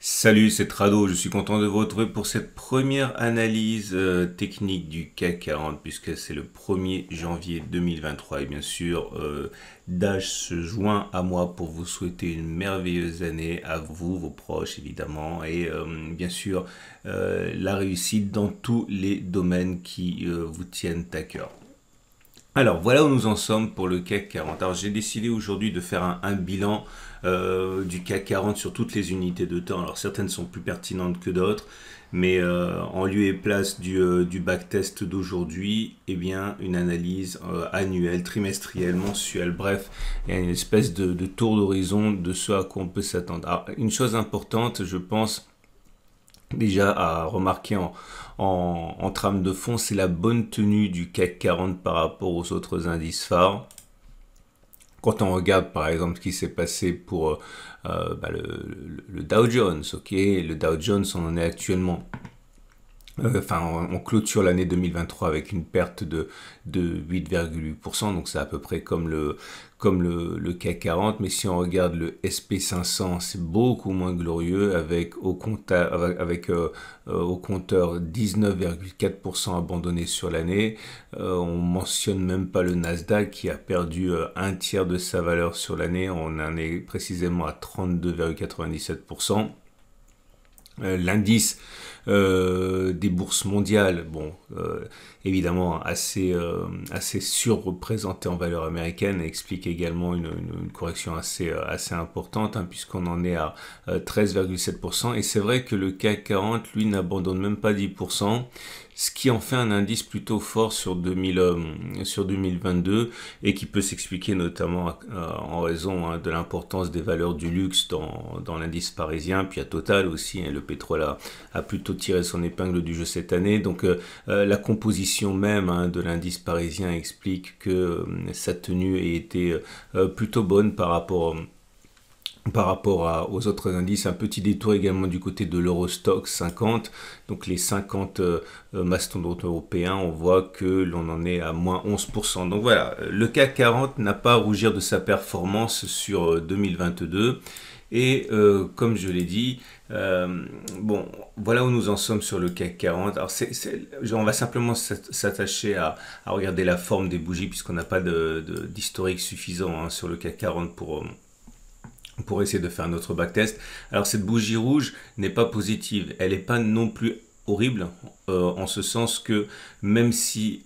Salut, c'est Trado, je suis content de vous retrouver pour cette première analyse technique du CAC 40 puisque c'est le 1er janvier 2023 et bien sûr Dash se joint à moi pour vous souhaiter une merveilleuse année à vous, vos proches évidemment et bien sûr la réussite dans tous les domaines qui vous tiennent à cœur. Alors voilà où nous en sommes pour le CAC 40. Alors j'ai décidé aujourd'hui de faire un bilan du CAC 40 sur toutes les unités de temps. Alors certaines sont plus pertinentes que d'autres, mais en lieu et place du backtest d'aujourd'hui, eh bien une analyse annuelle, trimestrielle, mensuelle, bref, il y a une espèce de tour d'horizon de ce à quoi on peut s'attendre. Alors une chose importante, je pense déjà à remarquer en trame de fond, c'est la bonne tenue du CAC 40 par rapport aux autres indices phares. Quand on regarde par exemple ce qui s'est passé pour le Dow Jones, ok, le Dow Jones on en est actuellement on clôture l'année 2023 avec une perte de 8,8%, donc c'est à peu près comme le CAC 40, mais si on regarde le SP500, c'est beaucoup moins glorieux avec au compteur 19,4% abandonné sur l'année. On mentionne même pas le Nasdaq qui a perdu un tiers de sa valeur sur l'année, on en est précisément à 32,97%. L'indice des bourses mondiales, bon, évidemment assez surreprésenté en valeur américaine, explique également une correction assez importante, hein, puisqu'on en est à 13,7%. Et c'est vrai que le CAC 40, lui, n'abandonne même pas 10%, ce qui en fait un indice plutôt fort sur 2022 et qui peut s'expliquer notamment en raison de l'importance des valeurs du luxe dans l'indice parisien, puis à Total aussi, hein, le pétrole a plutôt tiré son épingle du jeu cette année, donc la composition même, hein, de l'indice parisien explique que sa tenue ait été plutôt bonne par rapport aux autres indices. Un petit détour également du côté de l'Eurostoxx 50, donc les 50 mastodontes européens, on voit que l'on en est à moins 11%. Donc voilà, le CAC 40 n'a pas à rougir de sa performance sur 2022. Et comme je l'ai dit, bon, voilà où nous en sommes sur le CAC 40. Alors, on va simplement s'attacher à regarder la forme des bougies puisqu'on n'a pas d'historique suffisant, hein, sur le CAC 40 pour essayer de faire notre backtest. Alors cette bougie rouge n'est pas positive, elle n'est pas non plus horrible, en ce sens que même si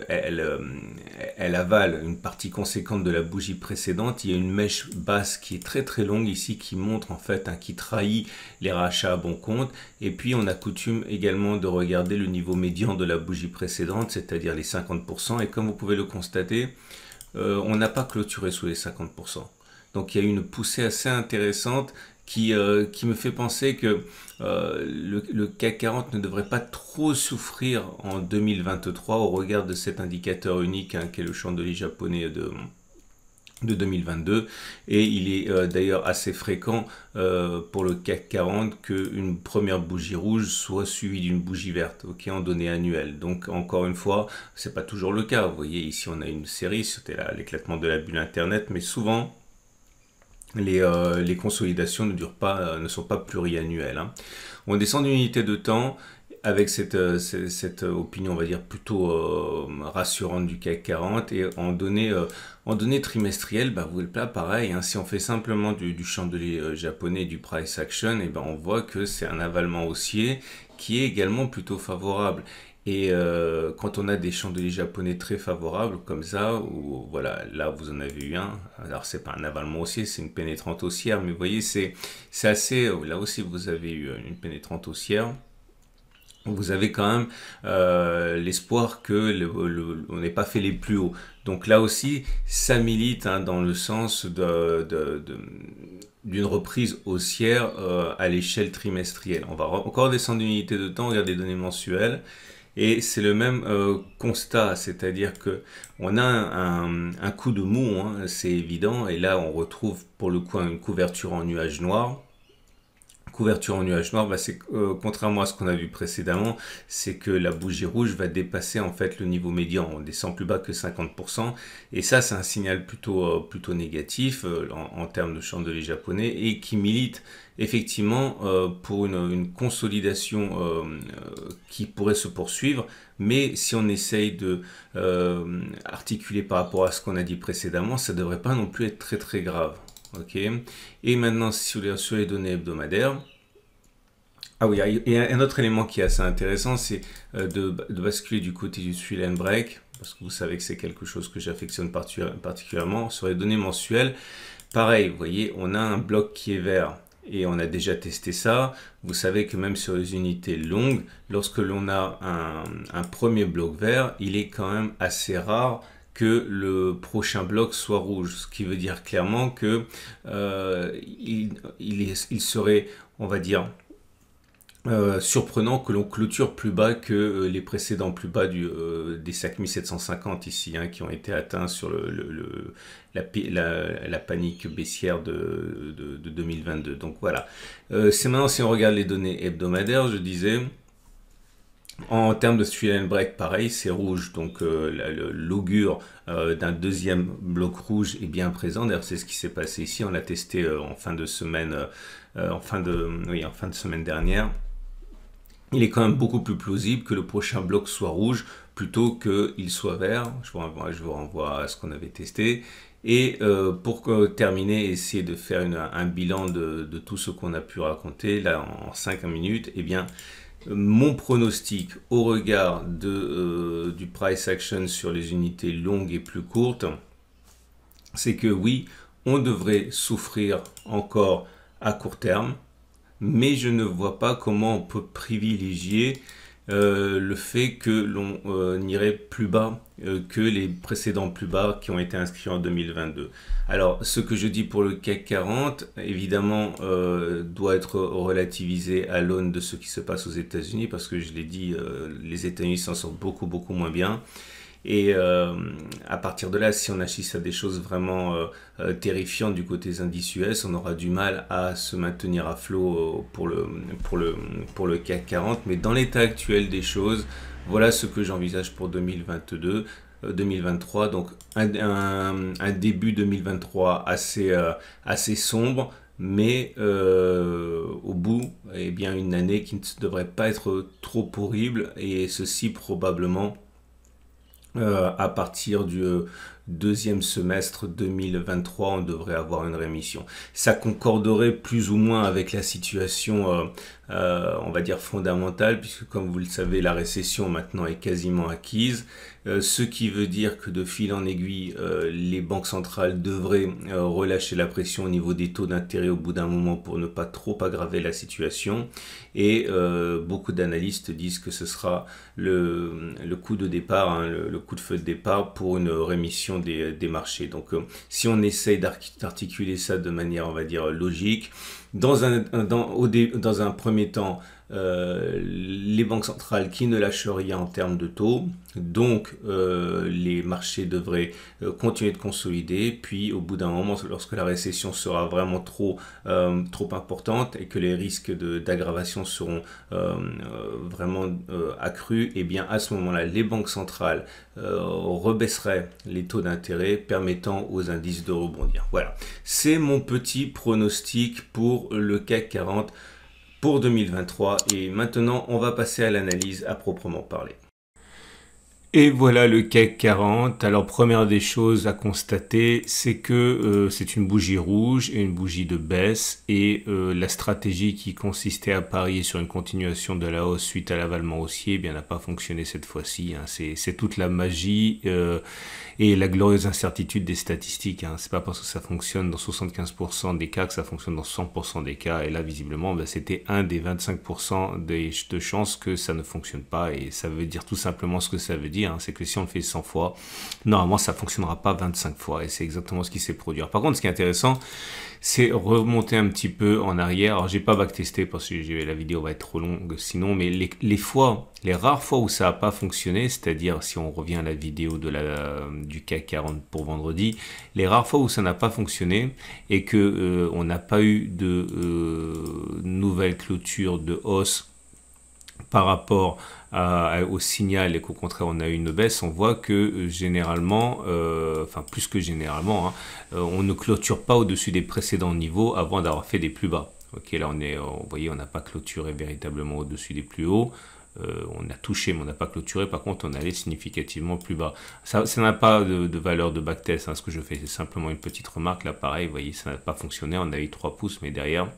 elle avale une partie conséquente de la bougie précédente, il y a une mèche basse qui est très très longue ici qui montre en fait, hein, qui trahit les rachats à bon compte. Et puis on a coutume également de regarder le niveau médian de la bougie précédente, c'est-à-dire les 50%, et comme vous pouvez le constater, on n'a pas clôturé sous les 50%. Donc il y a une poussée assez intéressante qui me fait penser que le CAC 40 ne devrait pas trop souffrir en 2023 au regard de cet indicateur unique, hein, qui est le chandelier japonais de 2022, et il est d'ailleurs assez fréquent pour le CAC 40 qu'une première bougie rouge soit suivie d'une bougie verte, ok, en données annuelles. Donc encore une fois, c'est pas toujours le cas. Vous voyez ici on a une série, c'était l'éclatement de la bulle internet, mais souvent les consolidations ne sont pas pluriannuelles, hein. On descend d'une unité de temps avec cette opinion, on va dire, plutôt rassurante du CAC 40, et en données trimestrielles, bah, vous là pareil, hein, si on fait simplement du chandelier japonais, du price action, et ben on voit que c'est un avalement haussier qui est également plutôt favorable. Et quand on a des chandeliers japonais très favorables comme ça, ou voilà, là vous en avez eu un. Alors c'est pas un avalement haussier, c'est une pénétrante haussière, mais vous voyez c'est assez. Là aussi vous avez eu une pénétrante haussière. Vous avez quand même l'espoir que on n'ait pas fait les plus hauts. Donc là aussi, ça milite, hein, dans le sens d'une reprise haussière à l'échelle trimestrielle. On va encore descendre d'une unité de temps, regarder les données mensuelles. Et c'est le même constat, c'est-à-dire que on a un coup de mou, hein, c'est évident, et là on retrouve pour le coup une couverture en nuage noir couverture en nuage noir, c'est contrairement à ce qu'on a vu précédemment, c'est que la bougie rouge va dépasser en fait le niveau médian, on descend plus bas que 50%, et ça c'est un signal plutôt négatif en termes de chandelier japonais, et qui milite effectivement pour une consolidation qui pourrait se poursuivre, mais si on essaye de articuler par rapport à ce qu'on a dit précédemment, ça devrait pas non plus être très très grave. Ok. Et maintenant sur les données hebdomadaires, ah oui, il y a un autre élément qui est assez intéressant, c'est de basculer du côté du swell and break, parce que vous savez que c'est quelque chose que j'affectionne particulièrement. Sur les données mensuelles, pareil, vous voyez, on a un bloc qui est vert et on a déjà testé ça. Vous savez que même sur les unités longues, lorsque l'on a un premier bloc vert, il est quand même assez rare que le prochain bloc soit rouge, ce qui veut dire clairement que il serait, on va dire, surprenant que l'on clôture plus bas que les précédents plus bas des 5750 ici, hein, qui ont été atteints sur la panique baissière de 2022. Donc voilà, c'est maintenant si on regarde les données hebdomadaires, je disais, en termes de swell and break, pareil, c'est rouge, donc l'augure d'un deuxième bloc rouge est bien présent. D'ailleurs, c'est ce qui s'est passé ici. On l'a testé en fin de semaine, en fin de semaine dernière. Il est quand même beaucoup plus plausible que le prochain bloc soit rouge plutôt qu'il soit vert. Je vous renvoie à ce qu'on avait testé. Et pour terminer, essayer de faire un bilan de tout ce qu'on a pu raconter là en 5 minutes, eh bien, mon pronostic au regard du price action sur les unités longues et plus courtes, c'est que oui, on devrait souffrir encore à court terme, mais je ne vois pas comment on peut privilégier le fait que l'on irait plus bas que les précédents plus bas qui ont été inscrits en 2022. Alors, ce que je dis pour le CAC 40, évidemment, doit être relativisé à l'aune de ce qui se passe aux États-Unis, parce que je l'ai dit, les États-Unis s'en sortent beaucoup, beaucoup moins bien. Et à partir de là, si on assiste à des choses vraiment terrifiantes du côté des indices US, on aura du mal à se maintenir à flot pour le CAC 40. Mais dans l'état actuel des choses, voilà ce que j'envisage pour 2023. Donc un début 2023 assez sombre, mais au bout, eh bien, une année qui ne devrait pas être trop horrible, et ceci probablement à partir du deuxième semestre 2023, on devrait avoir une rémission. Ça concorderait plus ou moins avec la situation, on va dire, fondamentale, puisque comme vous le savez, la récession maintenant est quasiment acquise, ce qui veut dire que de fil en aiguille, les banques centrales devraient relâcher la pression au niveau des taux d'intérêt au bout d'un moment pour ne pas trop aggraver la situation. Et beaucoup d'analystes disent que ce sera le coup de départ, hein, le coup de feu de départ pour une rémission des marchés. Donc si on essaye d'articuler ça de manière, on va dire, logique, dans un premier temps, les banques centrales qui ne lâchent rien en termes de taux, donc les marchés devraient continuer de consolider, puis au bout d'un moment, lorsque la récession sera vraiment trop importante et que les risques d'aggravation seront vraiment accrus, et bien à ce moment-là, les banques centrales rebaisseraient les taux d'intérêt, permettant aux indices de rebondir. Voilà, c'est mon petit pronostic pour le CAC 40 pour 2023, et maintenant on va passer à l'analyse à proprement parler. Et voilà le CAC 40. Alors première des choses à constater, c'est que c'est une bougie rouge et une bougie de baisse, et la stratégie qui consistait à parier sur une continuation de la hausse suite à l'avalement haussier, eh bien n'a pas fonctionné cette fois-ci, hein. C'est toute la magie et la glorieuse incertitude des statistiques, hein. C'est pas parce que ça fonctionne dans 75% des cas que ça fonctionne dans 100% des cas, et là visiblement c'était un des 25% de chances que ça ne fonctionne pas, et ça veut dire tout simplement ce que ça veut dire, hein, c'est que si on le fait 100 fois, normalement ça fonctionnera pas 25 fois, et c'est exactement ce qui s'est produit. Par contre, ce qui est intéressant, c'est remonter un petit peu en arrière. Alors j'ai pas backtesté parce que la vidéo va être trop longue sinon, mais les rares fois où ça n'a pas fonctionné, c'est-à-dire si on revient à la vidéo du CAC 40 pour vendredi, les rares fois où ça n'a pas fonctionné et que on n'a pas eu de nouvelle clôture de hausse par rapport au signal et qu'au contraire on a eu une baisse, on voit que généralement, enfin plus que généralement, hein, on ne clôture pas au-dessus des précédents niveaux avant d'avoir fait des plus bas. Ok, là vous voyez, on n'a pas clôturé véritablement au-dessus des plus hauts. On a touché mais on n'a pas clôturé, par contre on allait significativement plus bas. Ça n'a pas de valeur de backtest, hein, ce que je fais, c'est simplement une petite remarque. Là pareil, vous voyez, ça n'a pas fonctionné, on a eu 3 pouces mais derrière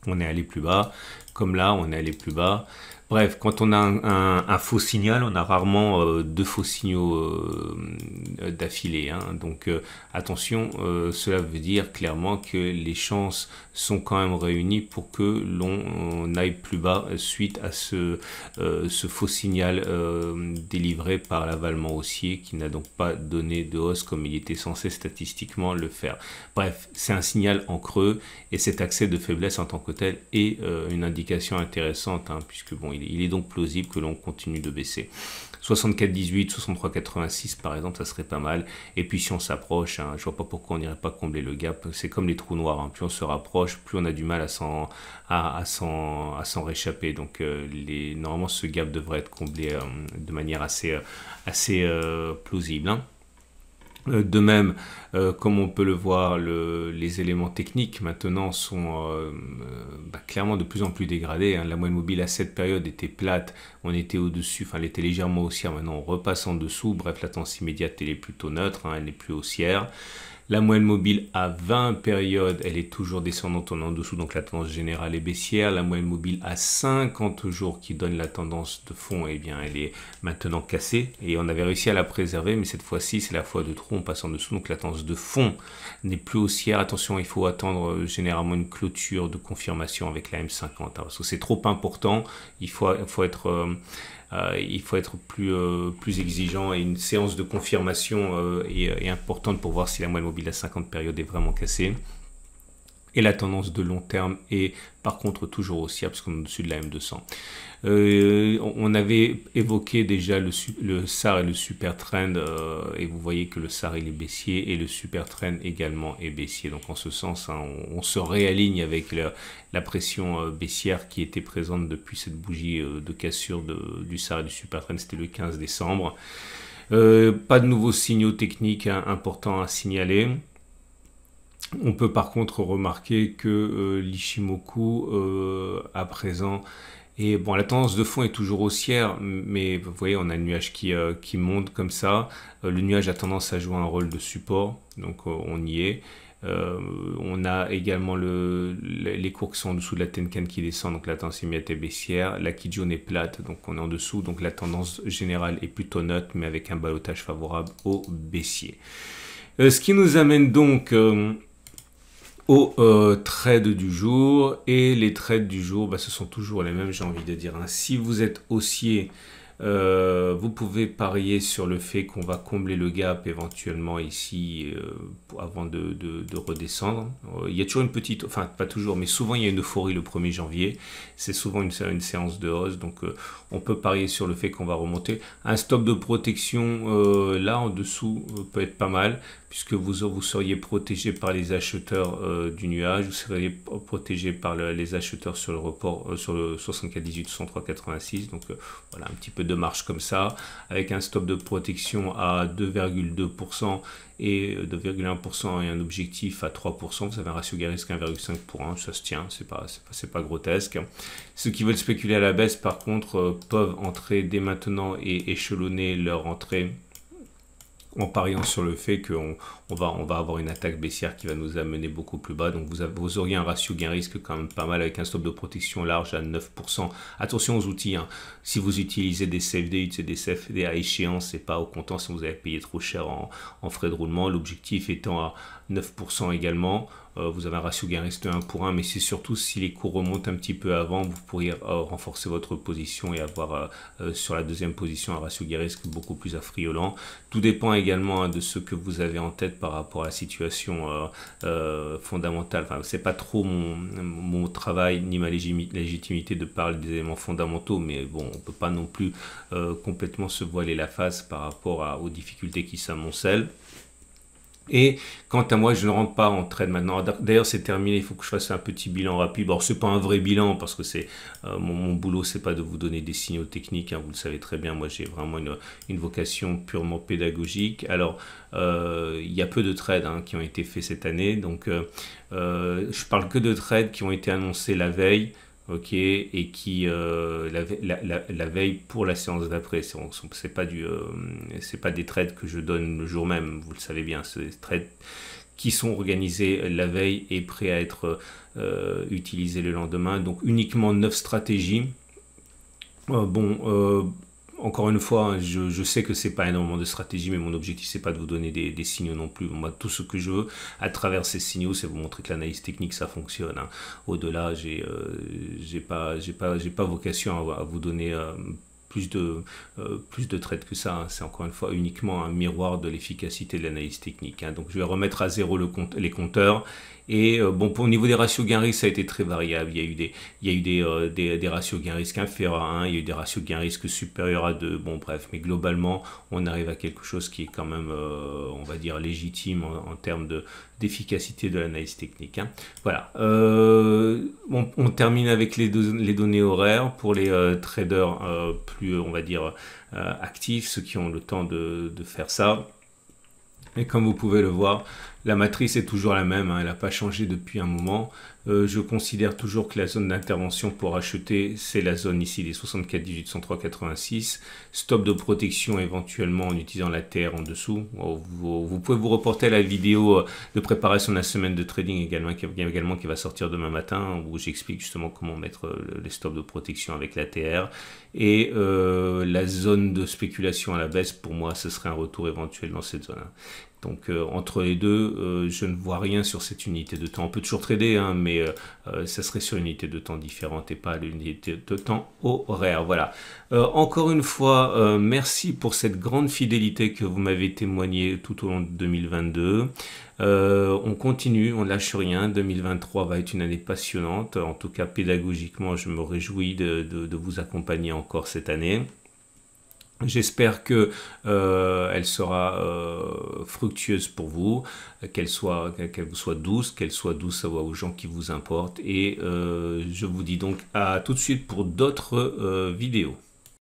on est allé plus bas, comme là on est allé plus bas. Bref, quand on a un faux signal, on a rarement deux faux signaux d'affilée, hein. Donc attention, cela veut dire clairement que les chances sont quand même réunies pour que l'on aille plus bas suite à ce faux signal délivré par l'avalement haussier qui n'a donc pas donné de hausse comme il était censé statistiquement le faire. Bref, c'est un signal en creux et cet accès de faiblesse en tant que tel est une indication intéressante, hein, puisque bon, il est donc plausible que l'on continue de baisser. 64,18, 63,86 par exemple, ça serait pas mal. Et puis si on s'approche, hein, je vois pas pourquoi on n'irait pas combler le gap. C'est comme les trous noirs, hein. Plus on se rapproche, plus on a du mal à s'en réchapper. Donc normalement ce gap devrait être comblé de manière assez plausible, hein. De même, comme on peut le voir, les éléments techniques maintenant sont clairement de plus en plus dégradés, hein. La moyenne mobile à cette période était plate, on était au-dessus, enfin elle était légèrement haussière, maintenant on repasse en dessous. Bref, la tendance immédiate elle est plutôt neutre, hein, elle n'est plus haussière. La moyenne mobile à 20 périodes, elle est toujours descendante, on est en dessous, donc la tendance générale est baissière. La moyenne mobile à 50 jours qui donne la tendance de fond, eh bien, elle est maintenant cassée. Et on avait réussi à la préserver, mais cette fois-ci, c'est la fois de trop, on passe en dessous. Donc la tendance de fond n'est plus haussière. Attention, il faut attendre généralement une clôture de confirmation avec la M50, hein, parce que c'est trop important. Il faut être plus exigeant, et une séance de confirmation est importante pour voir si la moyenne mobile à 50 périodes est vraiment cassée. Et la tendance de long terme est par contre toujours haussière parce qu'on est au-dessus de la M200. On avait évoqué déjà le SAR et le super trend, et vous voyez que le SAR il est baissier et le super trend également est baissier. Donc en ce sens, hein, on se réaligne avec la pression baissière qui était présente depuis cette bougie de cassure du SAR et du super trend, c'était le 15 décembre. Pas de nouveaux signaux techniques, hein, importants à signaler. On peut par contre remarquer que l'Ichimoku à présent, et bon, la tendance de fond est toujours haussière, mais vous voyez, on a le nuage qui monte comme ça. Le nuage a tendance à jouer un rôle de support, donc on y est. On a également les cours qui sont en dessous de la Tenkan qui descend, donc la tendance immédiate est baissière. La Kijun est plate, donc on est en dessous, donc la tendance générale est plutôt neutre, mais avec un ballottage favorable au baissier. Ce qui nous amène donc au trade du jour, et les trades du jour, ce sont toujours les mêmes, j'ai envie de dire, hein. Si vous êtes haussier, vous pouvez parier sur le fait qu'on va combler le gap éventuellement ici avant de redescendre. Il y a toujours une petite, enfin pas toujours, mais souvent il y a une euphorie le 1er janvier. C'est souvent une séance de hausse, donc on peut parier sur le fait qu'on va remonter. Un stop de protection là en dessous peut être pas mal, puisque vous seriez protégé par les acheteurs du nuage, vous seriez protégé par les acheteurs sur le report, sur le 64,18, 63,86. Donc voilà, un petit peu de marche comme ça, avec un stop de protection à 2,2% et 2,1% et un objectif à 3%. Vous avez un ratio gain risque 1,5 pour 1, ça se tient, c'est pas grotesque. Ceux qui veulent spéculer à la baisse, par contre, peuvent entrer dès maintenant et échelonner leur entrée en pariant sur le fait qu'on va avoir une attaque baissière qui va nous amener beaucoup plus bas. Donc vous auriez un ratio gain-risque quand même pas mal, avec un stop de protection large à 9%. Attention aux outils, hein. Si vous utilisez des CFD, des CFD à échéance et pas au comptant, si vous avez payé trop cher en frais de roulement, l'objectif étant à 9% également. Vous avez un ratio gain-risque de 1 pour 1, mais c'est surtout si les cours remontent un petit peu avant, vous pourriez renforcer votre position et avoir sur la deuxième position un ratio gain-risque beaucoup plus affriolant. Tout dépend également, hein, de ce que vous avez en tête par rapport à la situation fondamentale. Enfin, c'est pas trop mon travail ni ma légitimité de parler des éléments fondamentaux, mais bon, on peut pas non plus complètement se voiler la face par rapport aux difficultés qui s'amoncellent. Et quant à moi, je ne rentre pas en trade maintenant. D'ailleurs, c'est terminé. Il faut que je fasse un petit bilan rapide. Alors, c'est pas un vrai bilan parce que c'est mon boulot, c'est pas de vous donner des signaux techniques. Hein, vous le savez très bien. Moi, j'ai vraiment une vocation purement pédagogique. Alors, il y a peu de trades qui ont été faits cette année. Donc, je parle que de trades qui ont été annoncés la veille. Ok, et qui la veille pour la séance d'après, c'est pas des trades que je donne le jour même, vous le savez bien, c'est des trades qui sont organisés la veille et prêts à être utilisés le lendemain. Donc uniquement 9 stratégies. Encore une fois, je sais que c'est pas énormément de stratégie, mais mon objectif c'est pas de vous donner des signaux non plus. Moi, tout ce que je veux à travers ces signaux, c'est vous montrer que l'analyse technique ça fonctionne. Au-delà, j'ai pas vocation à vous donner plus de trades que ça. C'est encore une fois uniquement un miroir de l'efficacité de l'analyse technique. Donc je vais remettre à zéro les compteurs. Et au niveau des ratios gain-risque, ça a été très variable. Il y a eu des ratios gain-risque inférieurs à 1, il y a eu des ratios gain-risque supérieurs à 2. Bon, bref, mais globalement, on arrive à quelque chose qui est quand même, on va dire, légitime en termes d'efficacité de l'analyse technique. Voilà. On termine avec les données horaires pour les traders plus, on va dire, actifs, ceux qui ont le temps de faire ça. Et comme vous pouvez le voir, la matrice est toujours la même, elle n'a pas changé depuis un moment. Je considère toujours que la zone d'intervention pour acheter, c'est la zone ici des 64, 18, 103, 86. Stop de protection éventuellement en utilisant la TR en dessous. Vous pouvez vous reporter à la vidéo de préparation de la semaine de trading également qui va sortir demain matin, où j'explique justement comment mettre les stops de protection avec la TR. Et la zone de spéculation à la baisse, pour moi, ce serait un retour éventuel dans cette zone. Donc entre les deux, je ne vois rien sur cette unité de temps. On peut toujours trader, mais ça serait sur une unité de temps différente et pas l'unité de temps horaire. Voilà. Encore une fois, merci pour cette grande fidélité que vous m'avez témoignée tout au long de 2022. On continue, on ne lâche rien. 2023 va être une année passionnante. En tout cas, pédagogiquement, je me réjouis de vous accompagner encore cette année. J'espère que elle sera fructueuse pour vous, qu'elle vous soit douce, aux gens qui vous importent. Et je vous dis donc à tout de suite pour d'autres vidéos.